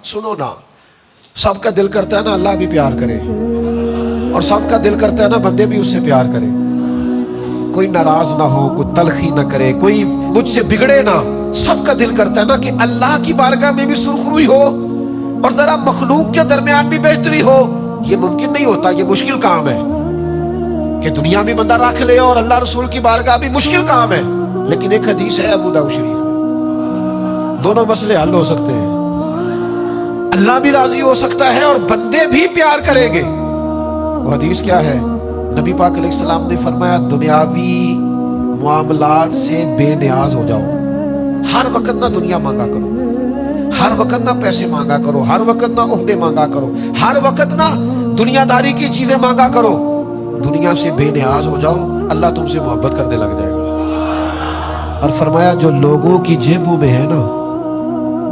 सुनो ना, सबका दिल करता है ना अल्लाह भी प्यार करे, और सबका दिल करता है ना बंदे भी उससे प्यार करें। कोई नाराज ना हो, कोई तलखी ना करे, कोई मुझसे बिगड़े ना। सबका दिल करता है ना कि अल्लाह की बारगाह में भी सुरखरुई हो और जरा मखलूक के दरमियान भी बेहतरी हो। ये मुमकिन नहीं होता, ये मुश्किल काम है कि दुनिया में बंदा रख ले और अल्लाह रसूल की बारगाह भी मुश्किल काम है। लेकिन एक हदीस है अबू दाऊद शरीफ में, दोनों मसले हल हो सकते हैं। अल्लाह भी राजी हो सकता है और बंदे भी प्यार करेंगे। वो हदीस क्या है? नबी पाक अलैहिस्सलाम ने फरमाया, दुनियावी मामलात से बेनियाज हो जाओ। हर वक्त ना दुनिया मांगा करो, हर वक्त ना पैसे मांगा करो, हर वक्त ना ओहदे मांगा करो, हर वक्त ना दुनियादारी की चीजें मांगा करो। दुनिया से बेनियाज हो जाओ, अल्लाह तुमसे मोहब्बत करने लग जाएगा। और फरमाया जो लोगों की जेबों में है ना,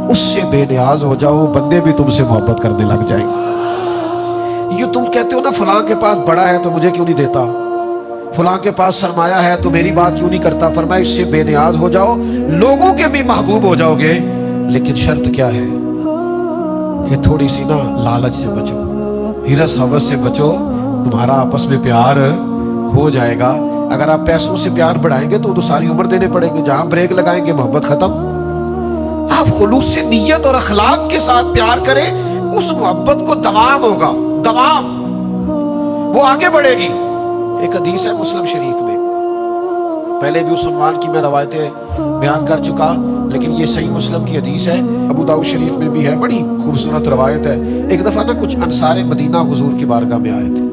उससे बेनियाज हो जाओ, बंदे भी तुमसे मोहब्बत करने लग जाएंगे। ये तुम कहते हो ना फलां के पास बड़ा है तो मुझे क्यों नहीं देता, फलां के पास सरमाया है तो मेरी बात क्यों नहीं करता। फरमाया इससे बेनियाज हो जाओ, लोगों के भी महबूब हो जाओगे। लेकिन शर्त क्या है कि थोड़ी सी ना लालच से बचो, हिरस हवस से बचो, तुम्हारा आपस में प्यार हो जाएगा। अगर आप पैसों से प्यार बढ़ाएंगे तो सारी उम्र देने पड़ेंगे, जहां ब्रेक लगाएंगे मोहब्बत खत्म। आप खुलूस से नीयत और अखलाक के साथ प्यार करें, उस मोहब्बत को दवाम होगा, दवाम, वो आगे बढ़ेगी। एक हदीस है मुस्लिम शरीफ में, पहले भी उस उन्वान की मैं रवायतें बयान कर चुका, लेकिन ये सही मुस्लिम की हदीस है, अबू दाऊद शरीफ में भी है, बड़ी खूबसूरत रवायत है। एक दफा ना कुछ अंसार मदीना हुजूर की बारगाह में आए थे,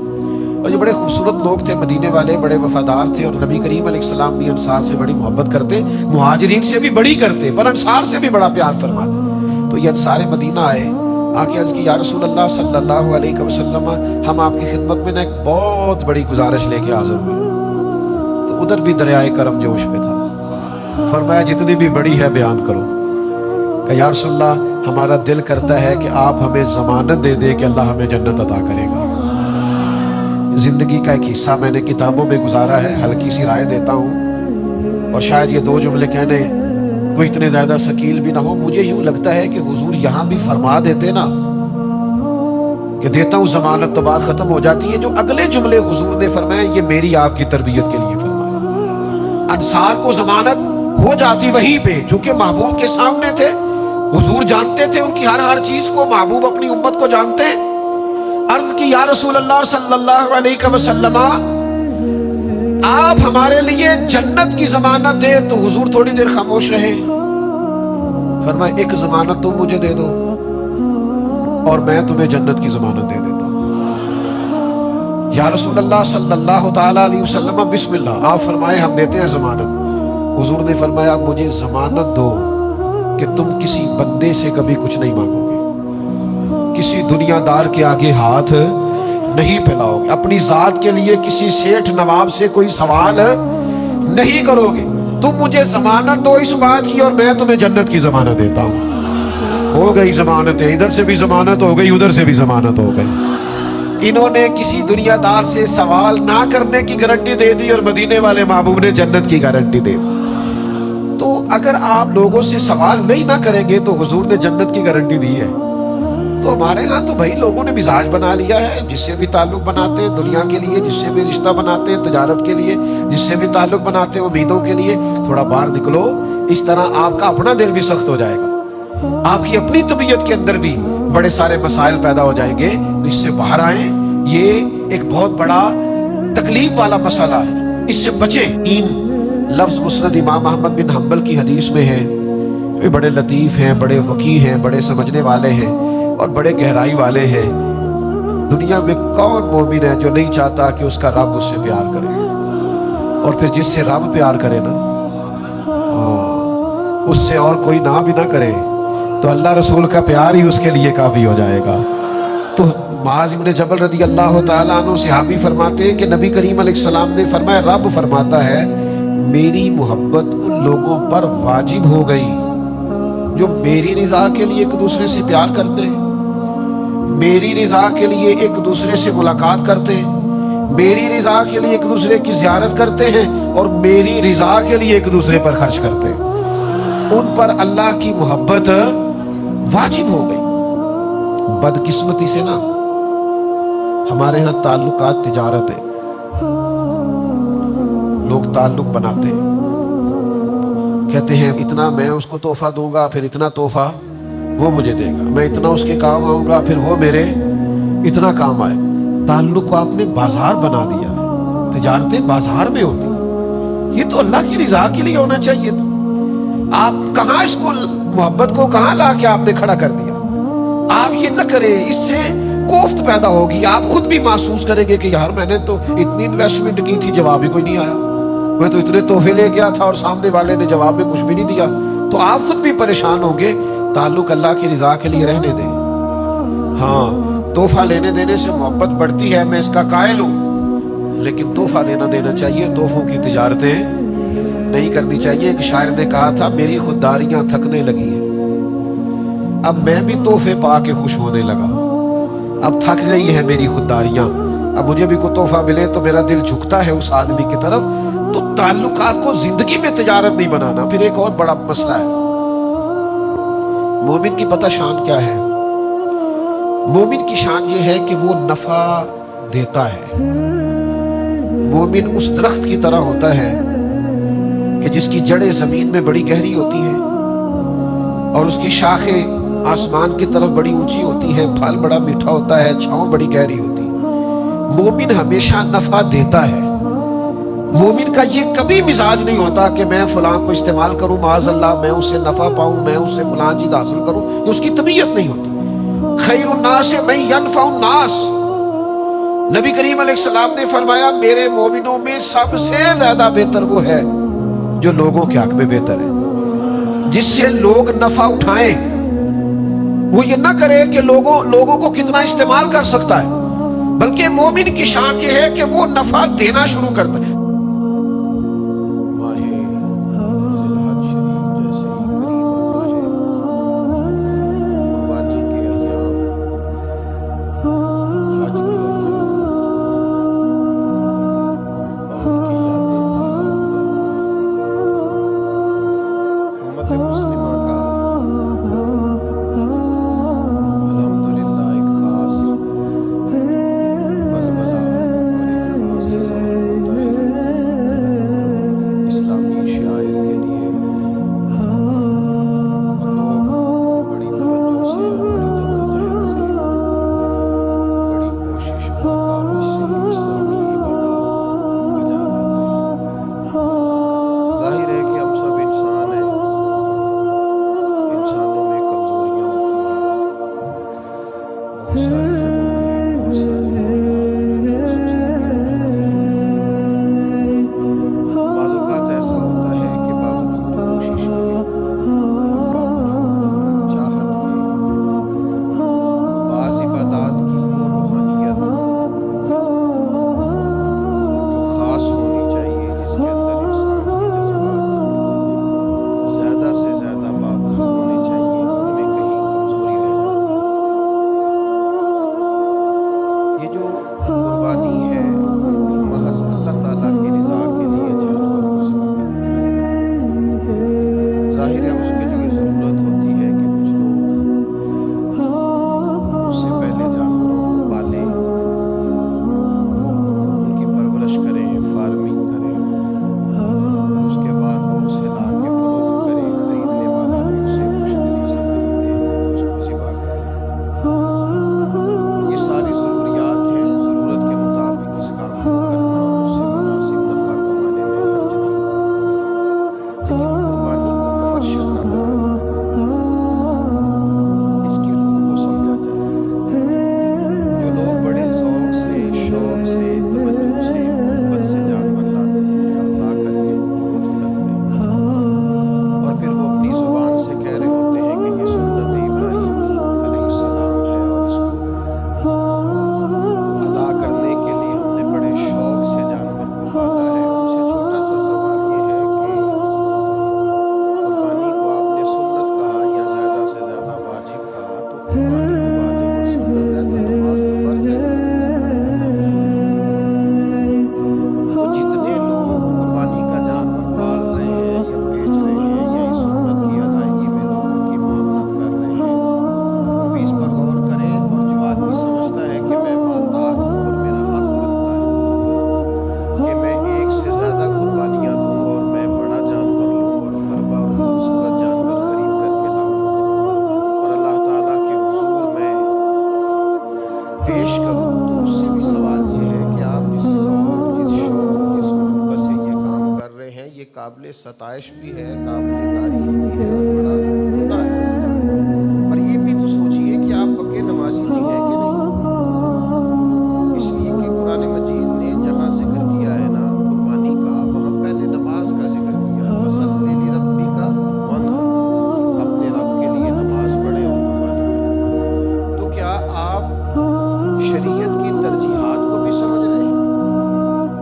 और ये बड़े खूबसूरत लोग थे, मदीने वाले बड़े वफादार थे, और नबी करीम अलैहिस्सलाम भी अंसार से बड़ी मोहब्बत करते, मुहाजिरीन से भी बड़ी करते, पर अंसार से भी बड़ा प्यार फरमाते। तो ये अंसार मदीना आए, आके अर्ज की या रसूल अल्लाह सल्लल्लाहु अलैहि वसल्लम, हम आपकी खिदमत में ना एक बहुत बड़ी गुजारिश लेके हाजिर हुए। तो उधर भी दरियाए करम जोश में था। फरमाया जितनी भी बड़ी है बयान करो। कहा या रसूल अल्लाह, हमारा दिल करता है कि आप हमें जमानत दे दे कि अल्लाह हमें जन्नत अता करेगा। जिंदगी का एक हिस्सा मैंने किताबों में गुजारा है, हल्की सी राय देता हूँ, और शायद ये दो जुमले कहने कोई इतने ज्यादा शकील भी ना हो। मुझे यूं लगता है कि हुजूर यहां भी फरमा देते ना कि देता हूं जमानत तो बात खत्म हो जाती है। जो अगले जुमले हुजूर ने फरमाए, ये मेरी आपकी तरबियत के लिए फरमाया। अंसार को जमानत हो जाती वहीं पे, चूंकि महबूब के सामने थे, हुजूर जानते थे उनकी हर चीज को, महबूब अपनी उम्मत को जानते हैं। अर्ज की या रसूल अल्लाह सल्लल्लाहु अलैहि वसल्लम, आप हमारे लिए जन्नत की जमानत दे। तो हुजूर थोड़ी देर खामोश रहे, फरमाया एक जमानत तुम मुझे दे दो और मैं तुम्हें जन्नत की जमानत दे देता हूं। या रसूल अल्लाह सल्लल्लाहु ताला अलैहि वसल्लम बिस्मिल्लाह, आप फरमाए हम देते हैं जमानत। हुजूर ने फरमाया मुझे जमानत दो कि तुम किसी बंदे से कभी कुछ नहीं मांगोगे, किसी दुनियादार के आगे हाथ नहीं फैलाओगे, अपनी जात के लिए किसी सेठ नवाब से कोई सवाल नहीं करोगे। तुम मुझे जमानत दो इस बात की और मैं तुम्हें जन्नत की जमानत देता हूं। हो गई जमानत, इधर से भी जमानत हो गई, उधर से भी जमानत हो गई। इन्होंने किसी दुनियादार से सवाल ना करने की गारंटी दे दी और मदीने वाले महबूब ने जन्नत की गारंटी दे दी। तो अगर आप लोगों से सवाल नहीं ना करेंगे तो हुजूर ने जन्नत की गारंटी दी है। तो हमारे यहाँ तो भाई लोगों ने मिजाज बना लिया है, जिससे भी ताल्लुक बनाते हैं दुनिया के लिए, जिससे भी रिश्ता बनाते हैं तजारत के लिए, जिससे भी ताल्लुक बनाते हैं उम्मीदों के लिए। थोड़ा बाहर निकलो, इस तरह आपका अपना दिल भी सख्त हो जाएगा, आपकी अपनी तबीयत के अंदर भी बड़े सारे मसाइल पैदा हो जाएंगे। इससे बाहर आए, ये एक बहुत बड़ा तकलीफ वाला मसला है, इससे बचे। इन लफ्ज मुस्नद इमाम अहमद बिन हंबल की हदीस में है, वे बड़े लतीफ हैं, बड़े वकी हैं, बड़े समझने वाले हैं और बड़े गहराई वाले हैं। दुनिया में कौन मोमिन है जो नहीं चाहता कि उसका रब उससे प्यार करे, और फिर जिससे रब प्यार करे ना, उससे और कोई ना भी ना करे तो अल्लाह रसूल का प्यार ही उसके लिए काफी हो जाएगा। तो मुआज़ इब्न जबल रज़ी अल्लाह तआला अन्हु सहाबी फरमाते हैं कि नबी करीम अलैहिस्सलाम ने फरमाया, रब फरमाता है मेरी मोहब्बत उन लोगों पर वाजिब हो गई जो मेरी रिजा के लिए एक दूसरे से प्यार करते हैं, मेरी रिजा के लिए एक दूसरे से मुलाकात करते हैं, मेरी रिजा के लिए एक दूसरे की ज़ियारत करते हैं और मेरी रिजा के लिए एक दूसरे पर खर्च करते हैं। उन पर अल्लाह की मोहब्बत वाजिब हो गई। बदकिस्मती से ना हमारे यहाँ ताल्लुकात तिजारत है, लोग ताल्लुक बनाते हैं, कहते हैं इतना मैं उसको तोहफा दूंगा, फिर इतना तोहफा वो मुझे देगा, मैं इतना उसके काम आऊंगा, फिर वो मेरे इतना काम आए। ताल्लुक को आपने बाजार बना दिया है, तिजारतें बाजार में होती, ये तो अल्लाह की रिजा के लिए होना चाहिए था। आप कहाँ इसको, मोहब्बत को कहाँ ला के आपने खड़ा कर दिया। आप ये न करें, इससे कोफ्त पैदा होगी, आप खुद भी महसूस करेंगे कि यार मैंने तो इतनी इन्वेस्टमेंट की थी, जवाब ही कोई नहीं आया, मैं तो इतने तोहफे ले गया था और सामने वाले ने जवाब में कुछ भी नहीं दिया, तो आप खुद भी परेशान होंगे। ताल्लुक अल्लाह की रिजा के लिए रहने दें। हाँ, तोहफा लेने देने से मोहब्बत बढ़ती है, मैं इसका कायल हूँ, लेकिन तोहफा लेना देना चाहिए, तोहफों की तिजारतें नहीं करनी चाहिए। एक शायर ने कहा था, मेरी खुददारियां थकने लगी हैं, अब मैं भी तोहफे पा के खुश होने लगा, अब थक गई है मेरी खुददारियां, अब मुझे भी कोई तोहफा मिले तो मेरा दिल झुकता है उस आदमी की तरफ। तो ताल्लुकात को जिंदगी में तिजारत नहीं बनाना। फिर एक और बड़ा मसला है, मोमिन की पता शान क्या है? मोमिन की शान ये है कि वो नफा देता है। मोमिन उस दरख्त की तरह होता है कि जिसकी जड़ें जमीन में बड़ी गहरी होती हैं और उसकी शाखें आसमान की तरफ बड़ी ऊंची होती है, फल बड़ा मीठा होता है, छांव बड़ी गहरी होती है। मोमिन हमेशा नफा देता है। मोमिन का ये कभी मिजाज नहीं होता कि मैं फलां को इस्तेमाल करूं, माज़अल्लाह मैं उससे नफा पाऊं, मैं उससे फलां चीज हासिल करूं, ये उसकी तबीयत नहीं होती। खैरुन नास मैं यनफउन नास, नबी करीम अलैहिस्सलाम ने फरमाया मेरे मोमिनों में सबसे ज्यादा बेहतर वो है जो लोगों के हक में बेहतर है, जिससे लोग नफा उठाएं। वो ये ना करे कि लोगों को कितना इस्तेमाल कर सकता है, बल्कि मोमिन की शान ये है कि वो नफा देना शुरू करता है। ستائش بھی ہے، قابل تعریف بھی ہے اور بڑا عمدہ ہے۔ اور یہ بھی تو سوچئے کہ آپ پکے نمازی بھی ہیں کہ نہیں، اس لیے کہ قرآن مجید نے جہاں ذکر کیا ہے نا قربانی کا، وہاں پہلے نماز کا ذکر کیا ہے، فَصَلِّ لِرَبِّكَ وَانْحَرْ، اپنے رب کے لیے نماز پڑھیں اور قربانی کریں۔ تو کیا آپ شریعت کی ترجیحات کو بھی سمجھ رہے ہیں؟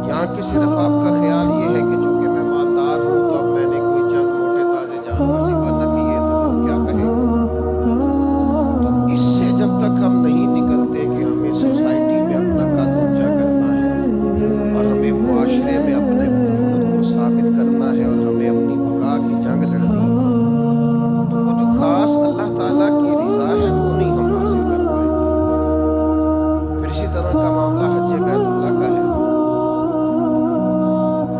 یہاں کہ صرف آپ کا خیال یہ ہے کہ چونکہ میں مالدار ہوں تو اب میں نے کوئی چند موٹے تازے جانور ذبح نہ کیے تو لوگ کیا کہیں گے؟ تو اس سے جب تک ہم نہیں نکلتے کہ ہمیں سوسائٹی میں اپنا قد اونچا کرنا ہے اور ہمیں معاشرے میں اپنے وجود کو ثابت کرنا ہے اور ہمیں اپنی بقا کی جنگ لڑنی ہے، تو وہ جو خاص اللہ تعالیٰ کی رضا ہے وہ نہیں ہم حاصل کر پائیں گے۔ پھر اسی طرح کا معاملہ حج بیت اللہ کا ہے۔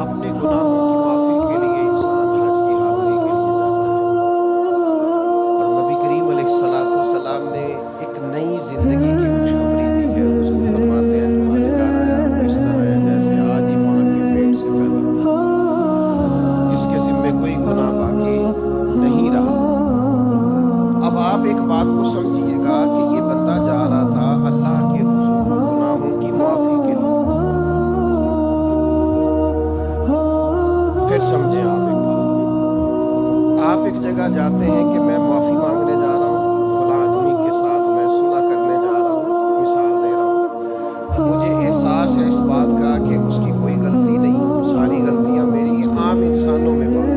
اپنے گناہوں کی معافی کے لیے انسان حج کی حاضری کے لیے جاتا ہے، اور نبی کریم علیہ السلام نے ایک نئی زندگی کی خوشخبری دی ہے۔ حضور فرماتے ہیں جو حج کر آیا وہ اس طرح ہے جیسے آج ہی ماں کے پیٹ سے پیدا ہوا، جس کے ذمے کوئی گناہ باقی نہیں رہا۔ اب آپ ایک بات کو سمجھیے گا کہ یہ بندہ جا رہا تھا اللہ کے حضور گناہوں کی معافی کے لیے۔ پھر سمجھیں آپ ایک بات، آپ ایک جگہ جاتے ہیں کہ میں معافی مانگنے جا رہا ہوں، فلاں آدمی کے ساتھ میں صلح کرنے جا رہا ہوں، مثال دے رہا ہوں، مجھے احساس ہے اس بات کا کہ اس کی کوئی غلطی نہیں، ساری غلطیاں میری ہیں، عام انسانوں میں بات،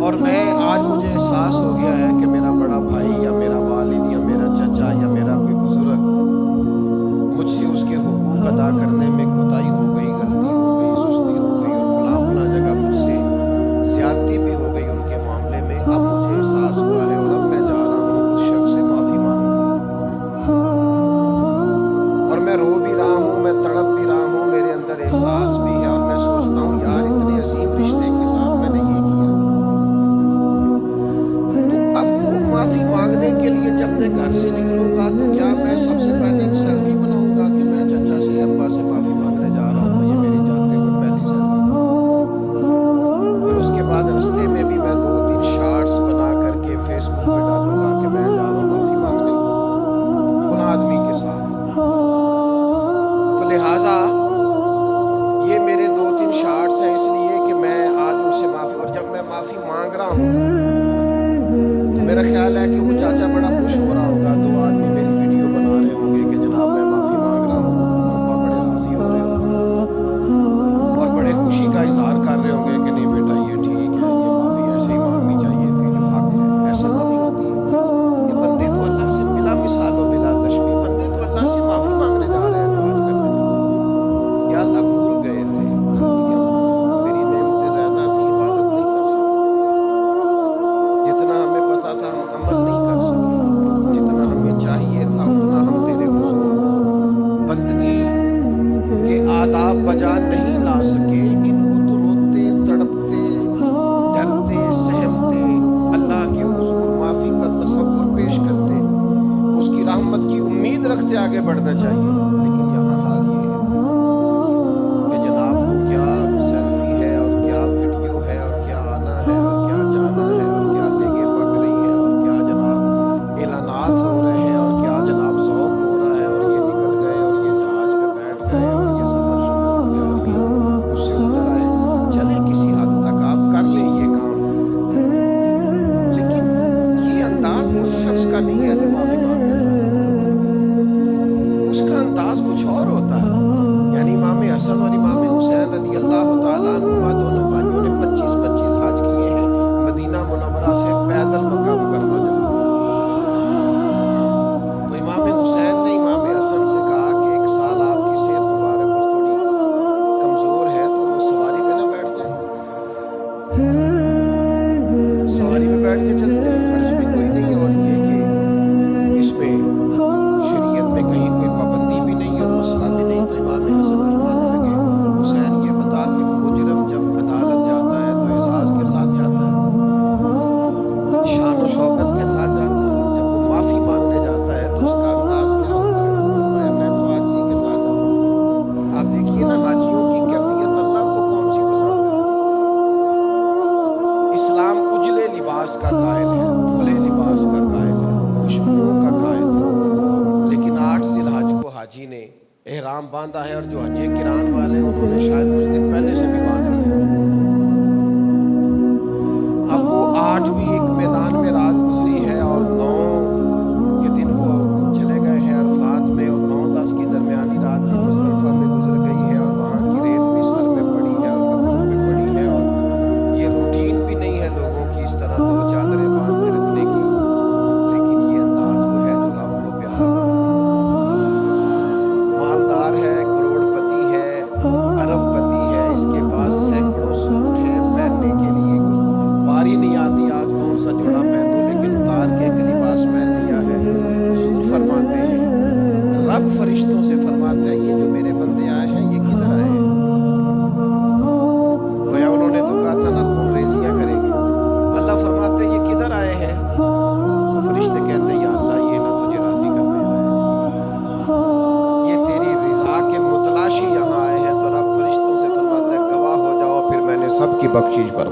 اور میں آج مجھے احساس ہو گیا ہے کہ میرا بڑا بھائی یا میرا والد یا میرا چچا یا میرا کوئی بزرگ مجھ سے اس کے حقوق ادا کرنے میں کوتاہی ہو گئی، غلطی ہو گئی، سستی ہو گئی، اور فلاں فلاں جگہ مجھ سے زیادتی بھی ہو گئی ان کے معاملے میں۔ اب مجھے احساس ہوا ہے اور اب میں جا رہا ہوں اس شخص سے معافی مانگنے، اور میں رو بھی رہا ہوں، میں تڑپ بھی رہا ہوں، میرے اندر احساس بھی ہے، اور میں سوچتا ہوں یار اتنے عظیم رشتے کے ساتھ میں نے یہ کیا۔ تو اب وہ معافی مانگنے کے لیے جب میں گھر سے نکلوں گا تو کیا میں سب سے پہلے ایک سیلفی بناؤں گا کہ میں چچا سے ابا سے معافی مانگنے جا رہا ہوں، یہ میری جاتے ہوئے پہلی سیلفی، پھر اس کے بعد رستے میں بھی میں 2-3 شارٹس بنا کر کے فیس بک پہ ڈالوں گا کہ میں جا رہا ہوں معافی مانگنے فلاں آدمی کے ساتھ۔ تو لہٰذا یہ میرے 2-3 شارٹس ہیں اس لیے کہ میں آج ان سے معافی، اور جب میں معافی مانگ رہا ہوں تو میرا خیال ہے کہ وہ چاچا بڑا خوش ہو رہا ہوگا، 2 آدمی میری ویڈیو بنا رہے ہوں گے کہ جناب میں معافی مانگ رہا ہوں، ابا بڑے راضی ہو رہے ہوں گے اور بڑے خوشی کا اظہار کر رہے ہوں گے کہ نہیں بیٹا یہ ٹھیک ہے، یہ معافی ایسے ہی مانگنی چاہیے تھی، جو حق ہے ایسے معافی ہوتی ہے۔ یہ بندے تو اللہ سے بلا مثال و بلا تشبیہ، بندے تو اللہ سے معافی مانگنے جا رہے ہیں، دعا کرنے جا رہے ہیں، یا اللہ بھول گئے تھے، غلطیاں میری نعمتیں زیادہ تھی، عبادت نہیں کر سکے، جتنا ہمیں پتا تھا ہم عمل نہیں کر سکے، جتنا ہمیں چاہیے تھا اتنا ہم تیرے حضور بندگی کے آداب بجا نہیں لا سکے۔ ان کو تو روتے تڑپتے ڈرتے سہمتے اللہ کے حضور معافی کا تصور پیش کرتے، اس کی رحمت کی امید رکھتے آگے بڑھنا چاہیے، لیکن یہاں حال یہ ہے کہ جناب وہ کیا سیلفی ہے اور کیا ویڈیو ہے اور کیا آنا ہے اور کیا جانا ہے اور کیا دیگیں پک رہی ہیں اور کیا جناب اعلانات ہو رہے ہیں اور کیا جناب ذوق ہو رہا ہے، اور یہ نکل گئے اور یہ جہاز پہ بیٹھ گئے اور یہ سفر شروع ہو گیا اور یہ اس سے اتر آئے، چلیں کسی حد تک آپ کر لیں یہ کام، لیکن یہ انداز اس شخص کا نہیں ہے جو معافی مانگنے جا رہا ہے، اس کا انداز کچھ اور ہوتا ہے۔ یعنی امام حسن اور امام حسین رضی اللہ تعالیٰ عنہما دونوں بھائیوں نے 25-25 حج کیے ہیں، مدینہ منورہ سے پیدل مکہ مکرمہ جا رہے ہیں۔ تو امام حسین نے امام حسن سے کہا کہ ایک سال آپ کی صحت مبارک کچھ تھوڑی کمزور ہے تو سواری پہ نہ بیٹھ جائیں، سواری پہ بیٹھ کے چلتے ہیں، حرج بھی کوئی نہیں، اور یہ کہ احرام باندھا ہے، اور جو حج کران والے ہیں انہوں نے شاید کچھ دن پہلے سے بھی باندھ لیا۔ اب وہ 8 بھی ایک میدان میں رات گزری ہے، اور 9 کے دن وہ چلے گئے ہیں عرفات میں، اور 9-10 کی درمیانی رات بھی مزدلفہ میں گزر گئی ہے، اور وہاں کی ریت بھی سر میں پڑی ہے اور کپڑوں میں پڑی ہے، اور یہ روٹین بھی نہیں ہے لوگوں کی اس طرح 2 چادریں باندھ کے رکھنے کی، لیکن یہ انداز وہ ہے جو رب کو پیارا بنا۔ مالدار ہے، کروڑ پتی ہے، ارب پتی ہے، اس کے پاس سینکڑوں سوٹ ہیں پہننے کے لیے، باری نہیں آتی آج کون سا جوڑا پہنو، لیکن اتار کے ایک لباس پہن لیا ہے۔ حضور فرماتے ہیں، رب فرشتوں سے فرماتا ہے یہ جو میرے بندے آئے ہیں یہ کدھر آئے ہیں؟ گویا انہوں نے تو کہا تھا نا خون ریزیاں کریں گے۔ اللہ فرماتے ہیں یہ کدھر آئے ہیں؟ تو فرشتے کہتے ہیں یا اللہ یہ نہ تجھے راضی کرنے آئے ہیں، یہ تیری رضا کے متلاشی یہاں آئے ہیں۔ تو رب فرشتوں سے فرماتا ہے گواہ ہو جاؤ، پھر میں نے سب کی بخشش فرمائی۔